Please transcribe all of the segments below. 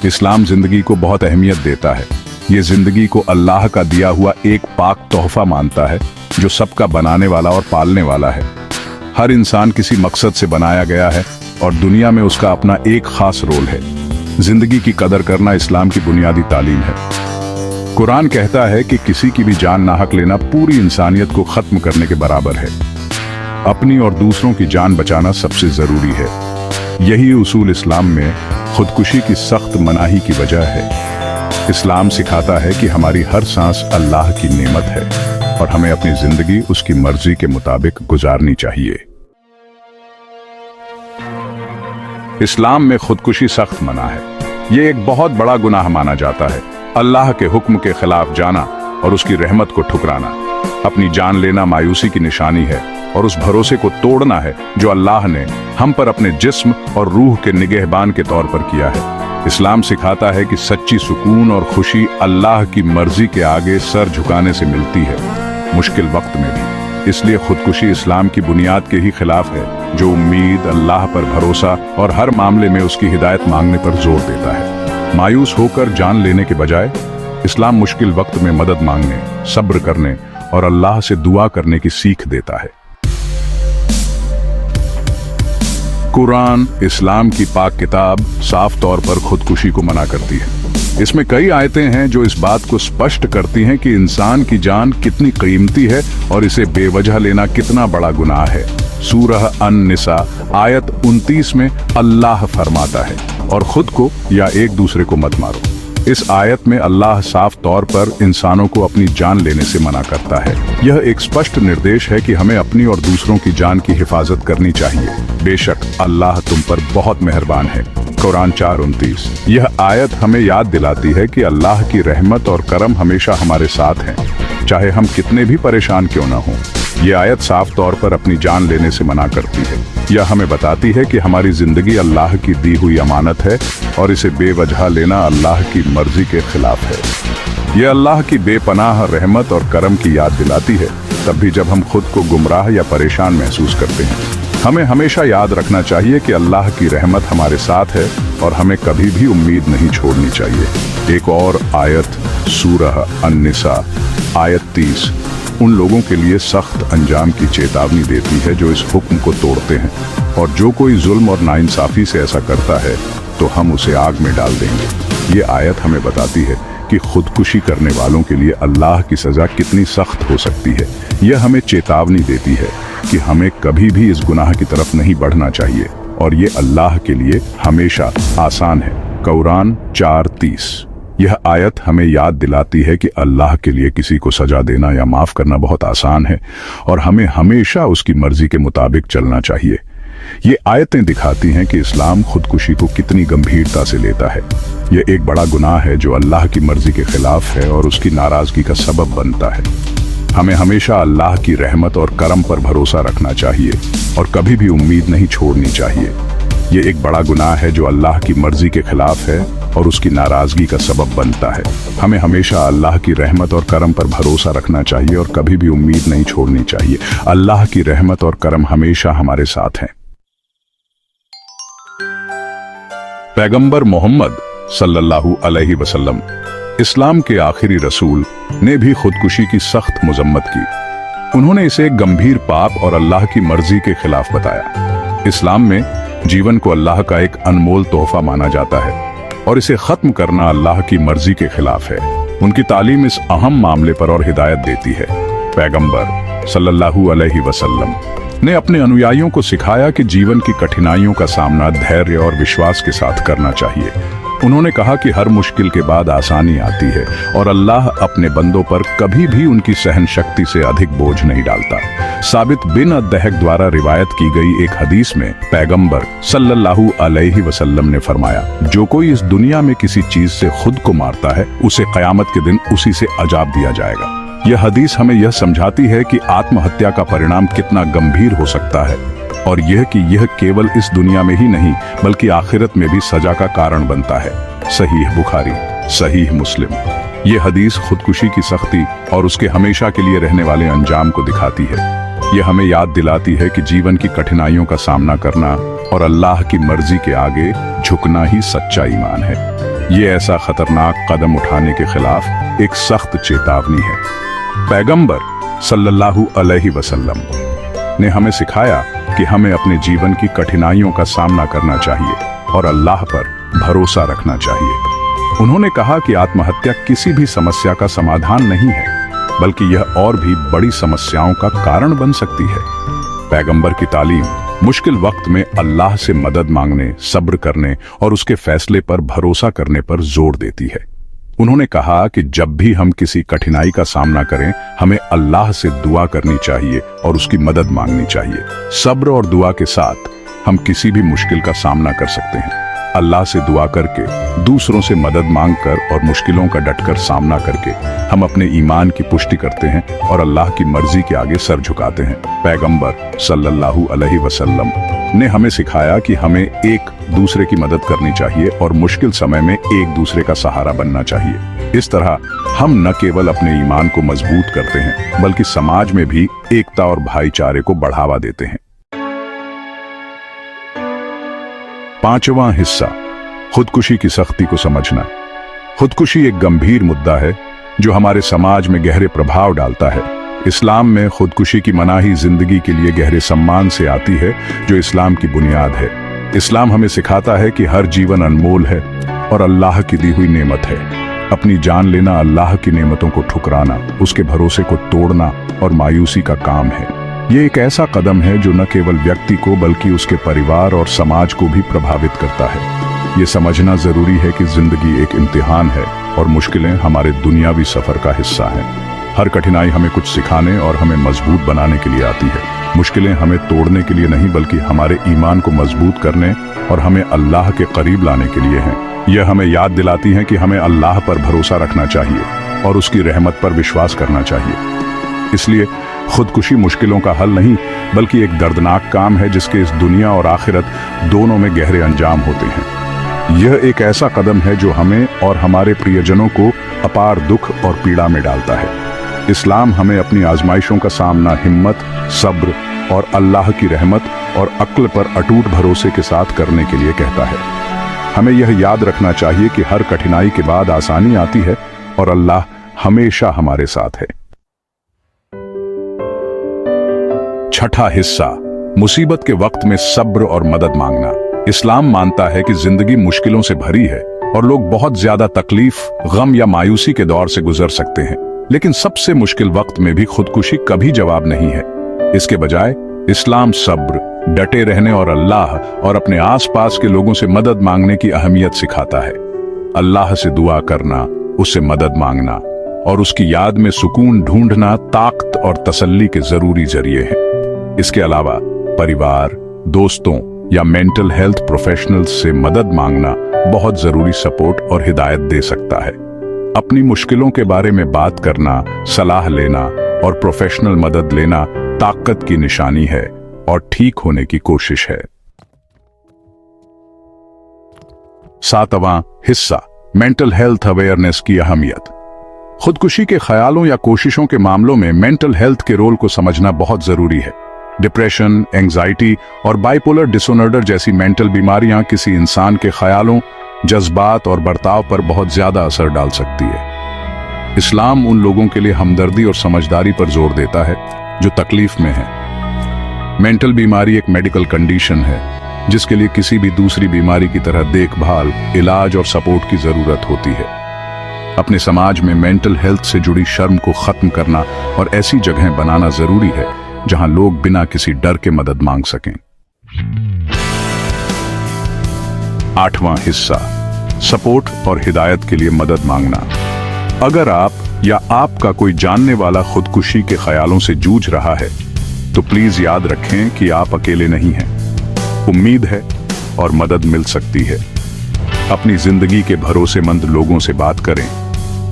इस्लाम जिंदगी को बहुत अहमियत देता है। ये जिंदगी को अल्लाह का दिया हुआ एक पाक तोहफा मानता है जो सबका बनाने वाला और पालने वाला है। हर इंसान किसी मकसद से बनाया गया है और दुनिया में उसका अपना एक खास रोल है। जिंदगी की कदर करना इस्लाम की बुनियादी तालीम है। कुरान कहता है कि किसी की भी जान नाहक लेना पूरी इंसानियत को खत्म करने के बराबर है। अपनी और दूसरों की जान बचाना सबसे जरूरी है। यही उसूल इस्लाम में खुदकुशी की सख्त मनाही की वजह है। इस्लाम सिखाता है कि हमारी हर सांस अल्लाह की नेमत है और हमें अपनी जिंदगी उसकी मर्जी के मुताबिक गुजारनी चाहिए। इस्लाम में खुदकुशी सख्त मना है। ये एक बहुत बड़ा गुनाह माना जाता है। अल्लाह के हुक्म के खिलाफ जाना और उसकी रहमत को ठुकराना। अपनी जान लेना मायूसी की निशानी है और उस भरोसे को तोड़ना है जो अल्लाह ने हम पर अपने जिस्म और रूह के निगहबान के तौर पर किया है। इस्लाम सिखाता है कि सच्ची सुकून और खुशी अल्लाह की मर्जी के आगे सर झुकाने से मिलती है, मुश्किल वक्त में भी। इसलिए खुदकुशी इस्लाम की बुनियाद के ही खिलाफ है, जो उम्मीद, अल्लाह पर भरोसा और हर मामले में उसकी हिदायत मांगने पर जोर देता है। मायूस होकर जान लेने के बजाय इस्लाम मुश्किल वक्त में मदद मांगने, सब्र करने और अल्लाह से दुआ करने की सीख देता है। कुरान, इस्लाम की पाक किताब, साफ तौर पर खुदकुशी को मना करती है। इसमें कई आयतें हैं जो इस बात को स्पष्ट करती हैं कि इंसान की जान कितनी कीमती है और इसे बेवजह लेना कितना बड़ा गुनाह है। सूरह अन-निसा आयत 29 में अल्लाह फरमाता है, और खुद को या एक दूसरे को मत मारो। इस आयत में अल्लाह साफ तौर पर इंसानों को अपनी जान लेने से मना करता है। यह एक स्पष्ट निर्देश है कि हमें अपनी और दूसरों की जान की हिफाजत करनी चाहिए। बेशक अल्लाह तुम पर बहुत मेहरबान है। कुरान 4:29। यह आयत हमें याद दिलाती है कि अल्लाह की रहमत और करम हमेशा हमारे साथ हैं, चाहे हम कितने भी परेशान क्यों न हों। ये आयत साफ तौर पर अपनी जान लेने से मना करती है। यह हमें बताती है कि हमारी जिंदगी अल्लाह की दी हुई अमानत है और इसे बेवजह लेना अल्लाह की मर्जी के खिलाफ है। यह अल्लाह की बेपनाह रहमत और करम की याद दिलाती है, तब भी जब हम खुद को गुमराह या परेशान महसूस करते हैं। हमें हमेशा याद रखना चाहिए कि अल्लाह की रहमत हमारे साथ है और हमें कभी भी उम्मीद नहीं छोड़नी चाहिए। एक और आयत सूरह अन-निसा आयत 30 उन लोगों के लिए सख्त अंजाम की चेतावनी देती है जो इस हुक्म को तोड़ते हैं, और जो कोई जुल्म और नाइंसाफी से ऐसा करता है तो हम उसे आग में डाल देंगे। ये आयत हमें बताती है कि खुदकुशी करने वालों के लिए अल्लाह की सजा कितनी सख्त हो सकती है। यह हमें चेतावनी देती है कि हमें कभी भी इस गुनाह की तरफ नहीं बढ़ना चाहिए, और ये अल्लाह के लिए हमेशा आसान है। कुरान 4:30। यह आयत हमें याद दिलाती है कि अल्लाह के लिए किसी को सजा देना या माफ करना बहुत आसान है, और हमें हमेशा उसकी मर्जी के मुताबिक चलना चाहिए। ये आयतें दिखाती हैं कि इस्लाम खुदकुशी को कितनी गंभीरता से लेता है। यह एक बड़ा गुनाह है जो अल्लाह की मर्जी के खिलाफ है और उसकी नाराजगी का सबब बनता है। हमें हमेशा अल्लाह की रहमत और करम पर भरोसा रखना चाहिए और कभी भी उम्मीद नहीं छोड़नी चाहिए। ये एक बड़ा गुनाह है जो अल्लाह की मर्जी के खिलाफ है और उसकी नाराजगी का सबब बनता है। हमें हमेशा अल्लाह की रहमत और करम पर भरोसा रखना चाहिए और कभी भी उम्मीद नहीं छोड़नी चाहिए। अल्लाह की रहमत और करम हमेशा हमारे साथ हैं। पैगंबर मोहम्मद सल्लल्लाहु अलैहि वसल्लम, इस्लाम के आखिरी रसूल, ने भी खुदकुशी की सख्त मजम्मत की। उन्होंने इसे एक गंभीर पाप और अल्लाह की मर्जी के खिलाफ बताया। इस्लाम में जीवन को अल्लाह का एक अनमोल तोहफा माना जाता है और इसे खत्म करना अल्लाह की मर्जी के खिलाफ है। उनकी तालीम इस अहम मामले पर और हिदायत देती है। पैगंबर सल्लल्लाहु अलैहि वसल्लम ने अपने अनुयायियों को सिखाया कि जीवन की कठिनाइयों का सामना धैर्य और विश्वास के साथ करना चाहिए। उन्होंने कहा कि हर मुश्किल के बाद आसानी आती है और अल्लाह अपने बंदों पर कभी भी उनकी सहन शक्ति से अधिक बोझ नहीं डालता। साबित बिन अद्दहक द्वारा रिवायत की गई एक हदीस में पैगंबर सल्लल्लाहु अलैहि वसल्लम ने फरमाया, जो कोई इस दुनिया में किसी चीज से खुद को मारता है, उसे कयामत के दिन उसी से अजाब दिया जाएगा। यह हदीस हमें यह समझाती है कि आत्महत्या का परिणाम कितना गंभीर हो सकता है, और यह कि यह केवल इस दुनिया में ही नहीं बल्कि आखिरत में भी सजा का कारण बनता है। सहीह बुखारी, सहीह मुस्लिम। ये हदीस खुदकुशी की सख्ती और उसके हमेशा के लिए रहने वाले अंजाम को दिखाती है। यह हमें याद दिलाती है कि जीवन की कठिनाइयों का सामना करना और अल्लाह की मर्जी के आगे झुकना ही सच्चा ईमान है। ये ऐसा खतरनाक कदम उठाने के खिलाफ एक सख्त चेतावनी है। पैगंबर सल्लल्लाहु अलैहि वसल्लम ने हमें सिखाया कि हमें अपने जीवन की कठिनाइयों का सामना करना चाहिए और अल्लाह पर भरोसा रखना चाहिए। उन्होंने कहा कि आत्महत्या किसी भी समस्या का समाधान नहीं है, बल्कि यह और भी बड़ी समस्याओं का कारण बन सकती है। पैगंबर की तालीम मुश्किल वक्त में अल्लाह से मदद मांगने, सब्र करने और उसके फैसले पर भरोसा करने पर जोर देती है। उन्होंने कहा कि जब भी हम किसी कठिनाई का सामना करें, हमें अल्लाह से दुआ करनी चाहिए और उसकी मदद मांगनी चाहिए। सब्र और दुआ के साथ हम किसी भी मुश्किल का सामना कर सकते हैं। अल्लाह से दुआ करके, दूसरों से मदद मांगकर और मुश्किलों का डटकर सामना करके हम अपने ईमान की पुष्टि करते हैं और अल्लाह की मर्जी के आगे सर झुकाते हैं। पैगंबर सल्लल्लाहु अलैहि वसल्लम ने हमें सिखाया कि हमें एक दूसरे की मदद करनी चाहिए और मुश्किल समय में एक दूसरे का सहारा बनना चाहिए। इस तरह हम न केवल अपने ईमान को मजबूत करते हैं, बल्कि समाज में भी एकता और भाईचारे को बढ़ावा देते हैं। पांचवां हिस्सा, खुदकुशी की सख्ती को समझना। खुदकुशी एक गंभीर मुद्दा है जो हमारे समाज में गहरे प्रभाव डालता है। इस्लाम में खुदकुशी की मनाही जिंदगी के लिए गहरे सम्मान से आती है, जो इस्लाम की बुनियाद है। इस्लाम हमें सिखाता है कि हर जीवन अनमोल है और अल्लाह की दी हुई नेमत है। अपनी जान लेना अल्लाह की नेमतों को ठुकराना, उसके भरोसे को तोड़ना और मायूसी का काम है। ये एक ऐसा कदम है जो न केवल व्यक्ति को बल्कि उसके परिवार और समाज को भी प्रभावित करता है। ये समझना जरूरी है कि जिंदगी एक इम्तिहान है और मुश्किलें हमारे दुनियावी सफर का हिस्सा हैं। हर कठिनाई हमें कुछ सिखाने और हमें मजबूत बनाने के लिए आती है। मुश्किलें हमें तोड़ने के लिए नहीं, बल्कि हमारे ईमान को मजबूत करने और हमें अल्लाह के करीब लाने के लिए हैं। यह हमें याद दिलाती है कि हमें अल्लाह पर भरोसा रखना चाहिए और उसकी रहमत पर विश्वास करना चाहिए। इसलिए खुदकुशी मुश्किलों का हल नहीं, बल्कि एक दर्दनाक काम है जिसके इस दुनिया और आखिरत दोनों में गहरे अंजाम होते हैं। यह एक ऐसा कदम है जो हमें और हमारे प्रियजनों को अपार दुख और पीड़ा में डालता है। इस्लाम हमें अपनी आजमाइशों का सामना हिम्मत, सब्र और अल्लाह की रहमत और अक्ल पर अटूट भरोसे के साथ करने के लिए कहता है। हमें यह याद रखना चाहिए कि हर कठिनाई के बाद आसानी आती है और अल्लाह हमेशा हमारे साथ है। छठा हिस्सा, मुसीबत के वक्त में सब्र और मदद मांगना। इस्लाम मानता है कि जिंदगी मुश्किलों से भरी है और लोग बहुत ज्यादा तकलीफ, गम या मायूसी के दौर से गुजर सकते हैं, लेकिन सबसे मुश्किल वक्त में भी खुदकुशी कभी जवाब नहीं है। इसके बजाय इस्लाम सब्र, डटे रहने और अल्लाह और अपने आसपास के लोगों से मदद मांगने की अहमियत सिखाता है। अल्लाह से दुआ करना, उससे मदद मांगना और उसकी याद में सुकून ढूंढना ताकत और तसल्ली के जरूरी जरिए हैं। इसके अलावा परिवार, दोस्तों या मेंटल हेल्थ प्रोफेशनल्स से मदद मांगना बहुत जरूरी सपोर्ट और हिदायत दे सकता है। अपनी मुश्किलों के बारे में बात करना, सलाह लेना और प्रोफेशनल मदद लेना ताकत की निशानी है और ठीक होने की कोशिश है। सातवां हिस्सा, मेंटल हेल्थ अवेयरनेस की अहमियत। खुदकुशी के ख्यालों या कोशिशों के मामलों में मेंटल हेल्थ के रोल को समझना बहुत जरूरी है। डिप्रेशन, एंजाइटी और बाइपोलर डिसऑर्डर जैसी मेंटल बीमारियां किसी इंसान के ख्यालों, जज्बात और बर्ताव पर बहुत ज्यादा असर डाल सकती है। इस्लाम उन लोगों के लिए हमदर्दी और समझदारी पर जोर देता है जो तकलीफ में हैं। मेंटल बीमारी एक मेडिकल कंडीशन है जिसके लिए किसी भी दूसरी बीमारी की तरह देखभाल, इलाज और सपोर्ट की जरूरत होती है। अपने समाज में मेंटल हेल्थ से जुड़ी शर्म को खत्म करना और ऐसी जगहें बनाना जरूरी है जहां लोग बिना किसी डर के मदद मांग सकें। आठवां हिस्सा, सपोर्ट और हिदायत के लिए मदद मांगना। अगर आप या आपका कोई जानने वाला खुदकुशी के ख्यालों से जूझ रहा है तो प्लीज याद रखें कि आप अकेले नहीं हैं। उम्मीद है और मदद मिल सकती है। अपनी जिंदगी के भरोसेमंद लोगों से बात करें।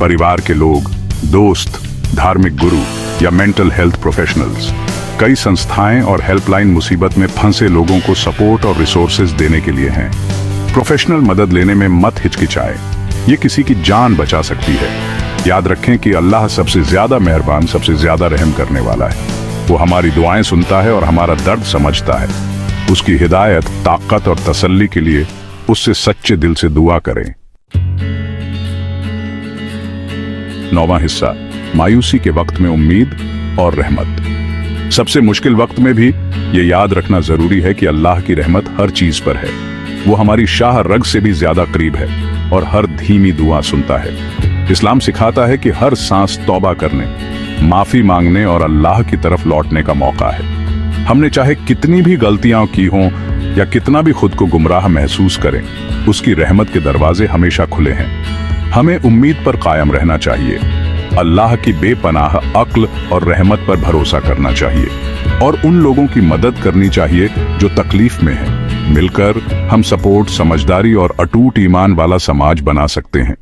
परिवार के लोग, दोस्त, धार्मिक गुरु या मेंटल हेल्थ प्रोफेशनल्स। कई संस्थाएं और हेल्पलाइन मुसीबत में फंसे लोगों को सपोर्ट और रिसोर्सेज देने के लिए हैं। प्रोफेशनल मदद लेने में मत हिचकिचाएं, ये किसी की जान बचा सकती है। याद रखें कि अल्लाह सबसे ज्यादा मेहरबान, सबसे ज्यादा रहम करने वाला है। वो हमारी दुआएं सुनता है और हमारा दर्द समझता है। उसकी हिदायत, ताकत और तसल्ली के लिए उससे सच्चे दिल से दुआ करें। 9वां हिस्सा, मायूसी के वक्त में उम्मीद और रहमत। सबसे मुश्किल वक्त में भी ये याद रखना जरूरी है कि अल्लाह की रहमत हर चीज पर है। वो हमारी शाह रग से भी ज्यादा करीब है और हर धीमी दुआ सुनता है। इस्लाम सिखाता है कि हर सांस तौबा करने, माफी मांगने और अल्लाह की तरफ लौटने का मौका है। हमने चाहे कितनी भी गलतियां की हों या कितना भी खुद को गुमराह महसूस करें, उसकी रहमत के दरवाजे हमेशा खुले हैं। हमें उम्मीद पर कायम रहना चाहिए, अल्लाह की बेपनाह अक्ल और रहमत पर भरोसा करना चाहिए और उन लोगों की मदद करनी चाहिए जो तकलीफ में हैं। मिलकर हम सपोर्ट, समझदारी और अटूट ईमान वाला समाज बना सकते हैं।